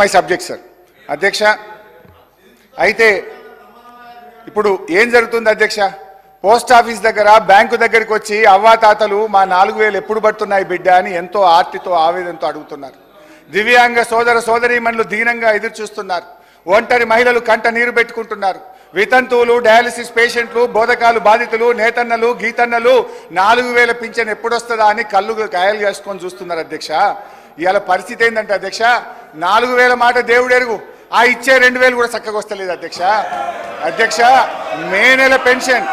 My subject sir. అధ్యక్ష, అయితే ఇప్పుడు ఏం జరుగుతుంది అధ్యక్ష? పోస్ట్ ఆఫీస్ దగ్గర బ్యాంకు దగ్గరికి వచ్చి అవ్వాతాతలు మా 4000 ఎప్పుడు పడుతున్నాయి బిడ్డ అని ఎంతో ఆర్తితో ఆవేదనతో అడుగుతున్నారు. దివ్యాంగ సోదర సోదరీమణులు దీనంగా ఎదురు చూస్తున్నారు. ఒంటరి మహిళలు కంట నీరు పెట్టుకుంటున్నారు. వితంతువులు, డయాలిసిస్ పేషెంట్లు, బోధకాలు బాధితులు, నేతన్నలు, గీతన్నలు 4000 పింఛన్ ఎప్పుడొస్తుందా అని కళ్ళు కాయలు చేసుకొని చూస్తున్నారు అధ్యక్ష. ఇవాళ పరిస్థితి ఏంటంటే అధ్యక్ష, 4000 మాట దేవుడు ఎరుగు, ఆ ఇచ్చే 2000 కూడా చక్కగా వస్తలేదు అధ్యక్ష. అధ్యక్ష, మే నెల పెన్షన్,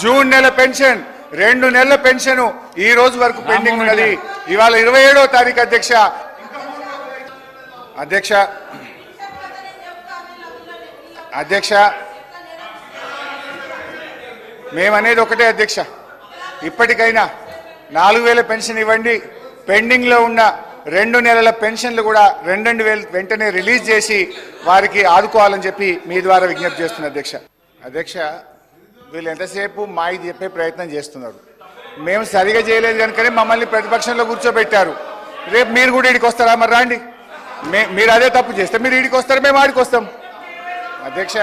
జూన్ నెల పెన్షన్, 2 నెలల పెన్షన్ ఈ రోజు వరకు పెండింగ్ ఉన్నది. ఇవాళ 27వ తారీఖు అధ్యక్ష. అధ్యక్ష మేమనేది ఒకటే అధ్యక్ష, ఇప్పటికైనా 4000 పెన్షన్ ఇవ్వండి, పెండింగ్లో ఉన్న 2 నెలల పెన్షన్లు కూడా 2,000 వెంటనే రిలీజ్ చేసి వారికి ఆదుకోవాలని చెప్పి మీ ద్వారా విజ్ఞప్తి చేస్తున్నా అధ్యక్ష. అధ్యక్ష, వీళ్ళు ఎంతసేపు మాయి చెప్పే ప్రయత్నం చేస్తున్నారు. మేము సరిగా చేయలేదు కనుకనే మమ్మల్ని ప్రతిపక్షంలో కూర్చోబెట్టారు. రేపు మీరు కూడా ఈడికి వస్తారా? మరి రాండి, మీరు అదే తప్పు చేస్తే మీరు ఈడికి వస్తారు, మేము ఆడికి వస్తాం. అధ్యక్ష,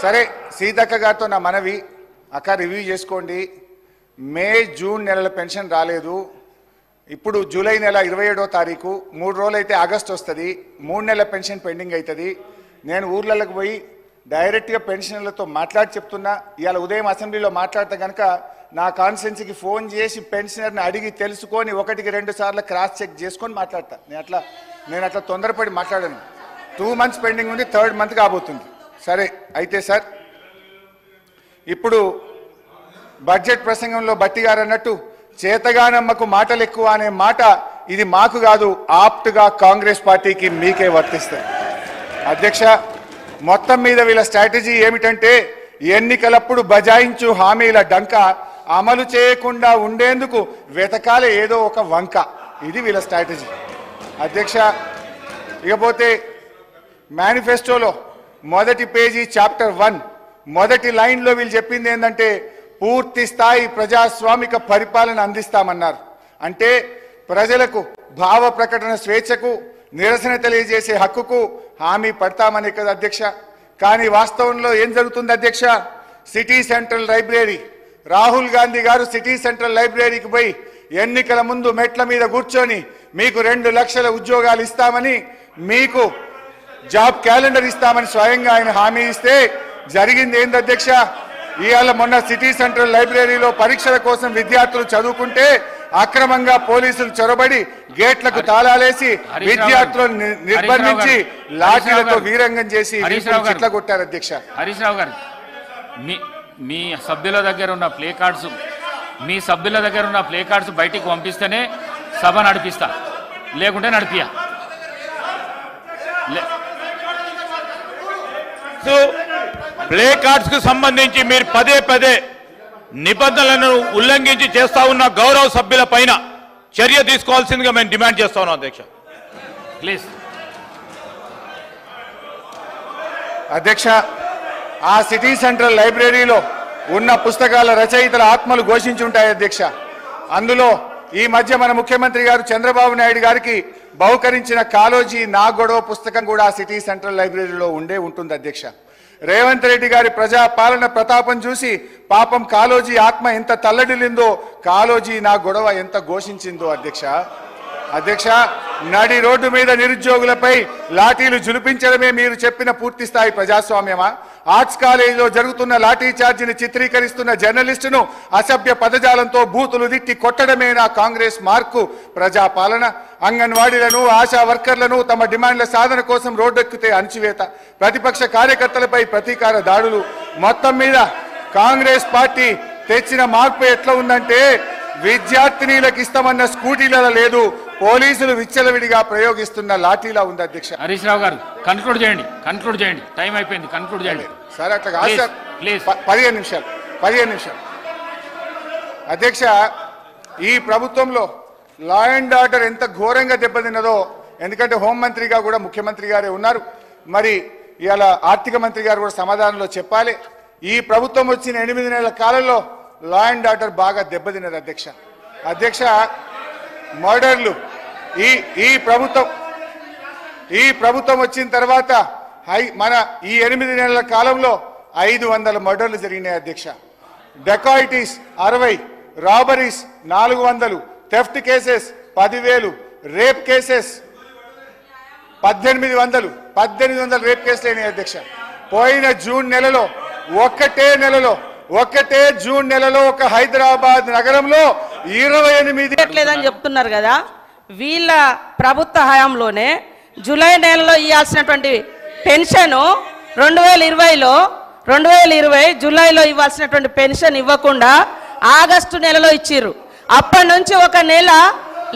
సరే సీతక్క గారితో నా మనవి, అక్క రివ్యూ చేసుకోండి. మే జూన్ నెలల పెన్షన్ రాలేదు, ఇప్పుడు జూలై నెల 27వ తారీఖు, 3 రోజులు అయితే ఆగస్టు వస్తుంది, 3 నెలల పెన్షన్ పెండింగ్ అవుతుంది. నేను ఊర్లలోకి పోయి డైరెక్ట్గా పెన్షనర్లతో మాట్లాడి చెప్తున్నా. ఇవాళ ఉదయం అసెంబ్లీలో మాట్లాడితే కనుక నా కాన్స్టిట్యున్సీకి ఫోన్ చేసి పెన్షనర్ని అడిగి తెలుసుకొని 1కి 2 సార్లు క్రాస్ చెక్ చేసుకొని మాట్లాడతా. నేను అట్లా తొందరపడి మాట్లాడాను. 2 months పెండింగ్ ఉంది, 3rd month కాబోతుంది. సరే అయితే సార్, ఇప్పుడు బడ్జెట్ ప్రసంగంలో బట్టి గారు అన్నట్టు చేతగానమ్మకు మాటలు ఎక్కువ అనే మాట ఇది మాకు కాదు, ఆప్ట్గా కాంగ్రెస్ పార్టీకి మీకే వర్తిస్తుంది. అధ్యక్ష, మొత్తం మీద వీళ్ళ స్ట్రాటజీ ఏమిటంటే ఎన్నికలప్పుడు బజాయించు హామీల డంక అమలు చేయకుండా ఉండేందుకు వెతకాలే ఏదో ఒక వంక. ఇది వీళ్ళ స్ట్రాటజీ అధ్యక్ష. ఇకపోతే మేనిఫెస్టోలో మొదటి పేజీ చాప్టర్ 1 మొదటి లైన్లో వీళ్ళు చెప్పింది ఏంటంటే పూర్తి స్థాయి ప్రజాస్వామిక పరిపాలన అందిస్తామన్నారు. అంటే ప్రజలకు భావ ప్రకటన స్వేచ్ఛకు, నిరసన తెలియజేసే హక్కుకు హామీ పడతామని కదా అధ్యక్ష. కానీ వాస్తవంలో ఏం జరుగుతుంది అధ్యక్ష? City central library, Rahul Gandhi గారు సిటీ సెంట్రల్ లైబ్రరీకి పోయి ఎన్నికల ముందు మెట్ల మీద కూర్చొని మీకు 2 లక్షల ఉద్యోగాలు ఇస్తామని, మీకు జాబ్ క్యాలెండర్ ఇస్తామని స్వయంగా ఆయన హామీ ఇస్తే జరిగింది ఏంది అధ్యక్ష? ఇవాళ మొన్న సిటీ సెంట్రల్ లైబ్రరీలో పరీక్షల కోసం విద్యార్థులు చదువుకుంటే అక్రమంగా పోలీసులు చొరబడి గేట్లకు తాళాలేసి విద్యార్థులను నిర్బంధించి లాఠీలతో వీరంగం చేసి చిట్ల కొట్టారు అధ్యక్ష. హరీష్ రావు గారు, మీ సభ్యుల దగ్గర ఉన్న ప్లే కార్డ్స్ బయటికి పంపిస్తేనే సభ నడిపిస్తా, లేకుంటే నడిపియా. ప్లే కార్డ్స్ కు సంబంధించి మీరు పదే నిబంధనలను ఉల్లంఘించి చేస్తా ఉన్న గౌరవ సభ్యుల పైన చర్య తీసుకోవాల్సిందిగా మేము డిమాండ్ చేస్తా ఉన్నాం అధ్యక్ష. ప్లీజ్. అధ్యక్ష, ఆ సిటీ సెంట్రల్ లైబ్రరీలో ఉన్న పుస్తకాల రచయితల ఆత్మలు ఘోషించుంటాయి అధ్యక్ష. అందులో ఈ మధ్య మన ముఖ్యమంత్రి గారు చంద్రబాబు నాయుడు గారికి బహుకరించిన కాలోజీ నా గొడవ పుస్తకం కూడా ఆ సిటీ సెంట్రల్ లైబ్రరీలో ఉంటుంది అధ్యక్ష. రేవంత్ రెడ్డి గారి ప్రజాపాలన ప్రతాపం చూసి పాపం కాలోజీ ఆత్మ ఎంత తల్లడిల్లిందో, కాలోజీ నా గొడవ ఎంత ఘోషించిందో అధ్యక్ష. నడి రోడ్డు మీద నిరుద్యోగులపై లాఠీలు జులిపించడమే మీరు చెప్పిన పూర్తి స్థాయి ప్రజాస్వామ్యమా? ఆర్ట్స్ కాలేజీలో జరుగుతున్న లాఠీ చార్జిని చిత్రీకరిస్తున్న జర్నలిస్టును అసభ్య పదజాలంతో బూతులు దిట్టి కొట్టడమే నా కాంగ్రెస్ మార్కు ప్రజాపాలన? అంగన్వాడీలను, ఆశా వర్కర్లను తమ డిమాండ్ల సాధన కోసం రోడ్డెక్కితే అణచివేత, ప్రతిపక్ష కార్యకర్తలపై ప్రతీకార దాడులు. మొత్తం మీద కాంగ్రెస్ పార్టీ తెచ్చిన మార్పు ఎట్లా ఉందంటే విద్యార్థినీలకు ఇస్తామన్న స్కూటీలలో లేదు, పోలీసులు విచ్చలవిడిగా ప్రయోగిస్తున్న లాఠీలా ఉంది అధ్యక్ష. హరీష్ రావు గారు కన్క్లూడ్ చేయండి, టైం అయిపోయింది, కన్క్లూడ్ చేయండి సార్. అట్లా కాదు సార్, 15 నిమిషాలు అధ్యక్ష. ఈ ప్రభుత్వంలో లా అండ్ ఆర్డర్ ఎంత ఘోరంగా దెబ్బతిన్నదో, ఎందుకంటే హోంమంత్రిగా కూడా ముఖ్యమంత్రి గారే ఉన్నారు, మరి ఇవాళ ఆర్థిక మంత్రి గారు కూడా సమాధానంలో చెప్పాలి. ఈ ప్రభుత్వం వచ్చిన 8 నెలల కాలంలో లా అండ్ ఆర్డర్ బాగా దెబ్బతిన్నది అధ్యక్ష. మర్డర్లు, ఈ ప్రభుత్వం వచ్చిన తర్వాత మన ఈ 8 నెలల కాలంలో 500 మర్డర్లు జరిగినాయి అధ్యక్ష. Dacoities 60, robberies 400, theft cases 10,000, rape cases 1800 rape కేసులు అయినాయి అధ్యక్ష. పోయిన జూన్ నెలలో ఒక్కటే జూన్ నెలలో ఒక హైదరాబాద్ నగరంలో 28 లేదని చెప్తున్నారు కదా. వీళ్ళ ప్రభుత్వ హయాంలోనే జూలై నెలలో ఇవ్వాల్సినటువంటి పెన్షన్ 2020 జూలైలో ఇవ్వాల్సినటువంటి పెన్షన్ ఇవ్వకుండా ఆగస్టు నెలలో ఇచ్చిర్రు. అప్పటి నుంచి ఒక నెల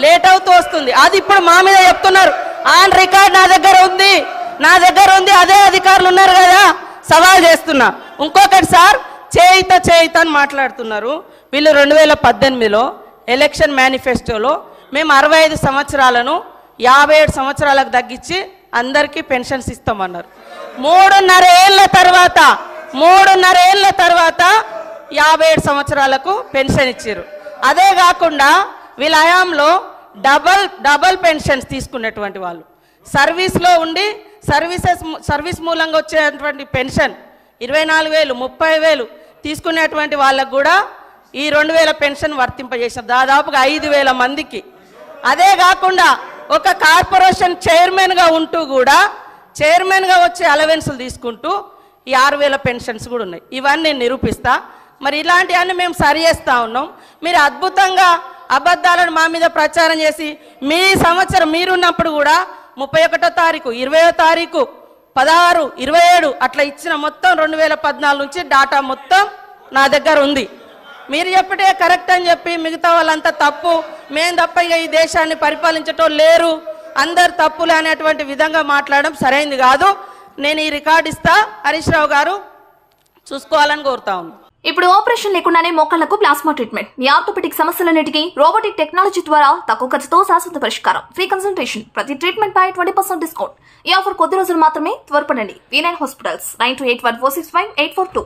లేట్ అవుతూ వస్తుంది. అది ఇప్పుడు మా మీద చెప్తున్నారు. ఆన్ రికార్డ్ నా దగ్గర ఉంది. అదే అధికారులు ఉన్నారు కదా, సవాల్ చేస్తున్నా. ఇంకొకటి సార్, చేయిత అని మాట్లాడుతున్నారు. వీళ్ళు 2018లో ఎలక్షన్ మేనిఫెస్టోలో మేము 65 సంవత్సరాలను 57 సంవత్సరాలకు తగ్గించి అందరికీ పెన్షన్స్ ఇస్తామన్నారు. 3.5 ఏళ్ల తర్వాత 57 సంవత్సరాలకు పెన్షన్ ఇచ్చారు. అదే కాకుండా వీళ్ళ హయాంలో డబల్ పెన్షన్స్ తీసుకున్నటువంటి వాళ్ళు, సర్వీస్లో ఉండి సర్వీస్ మూలంగా వచ్చేటువంటి పెన్షన్ 24,000, 30,000 తీసుకునేటువంటి వాళ్ళకు కూడా ఈ 2,000 పెన్షన్ వర్తింపజేశారు దాదాపుగా 5,000 మందికి. అదే కాకుండా ఒక కార్పొరేషన్ చైర్మన్గా ఉంటూ కూడా చైర్మన్గా వచ్చే అలవెన్సులు తీసుకుంటూ ఈ 6,000 పెన్షన్స్ కూడా ఉన్నాయి. ఇవన్నీ నేను నిరూపిస్తా. మరి ఇలాంటివన్నీ మేము సరి చేస్తూ ఉన్నాం. మీరు అద్భుతంగా అబద్ధాలను మా మీద ప్రచారం చేసి మీ సంవత్సరం మీరున్నప్పుడు కూడా 31వ తారీఖు, 20వ తారీఖు, 16, 27 అట్లా ఇచ్చిన మొత్తం 2014 నుంచి డాటా మొత్తం నా దగ్గర ఉంది. మీరు చెప్పటే కరెక్ట్ అని చెప్పి మిగతా వాళ్ళంతా తప్పు, మేము తప్ప ఇక ఈ దేశాన్ని పరిపాలించటం లేరు, అందరు తప్పులే అనేటువంటి విధంగా మాట్లాడడం సరైనది కాదు. నేను ఈ రికార్డు ఇస్తా, హరీష్ రావు గారు చూసుకోవాలని కోరుతా ఉన్నాను. ఇప్పుడు ఆపరేషన్ లేకుండానే మోకాళ్లకు ప్లాస్మా ట్రీట్మెంట్. మీ ఆర్థోపెడిక్ సమస్యలన్నిటికీ రోబోటిక్ టెక్నాలజీ ద్వారా తక్కువ ఖర్చుతో శాశ్వత పరిష్కారం. ఫ్రీ కన్సల్టేషన్, ప్రతి ట్రీట్మెంట్ పై 20% డిస్కౌంట్. ఈ ఆఫర్ కొద్ది రోజులు మాత్రమే. త్వరపడండి. V9 hospitals 9281465842.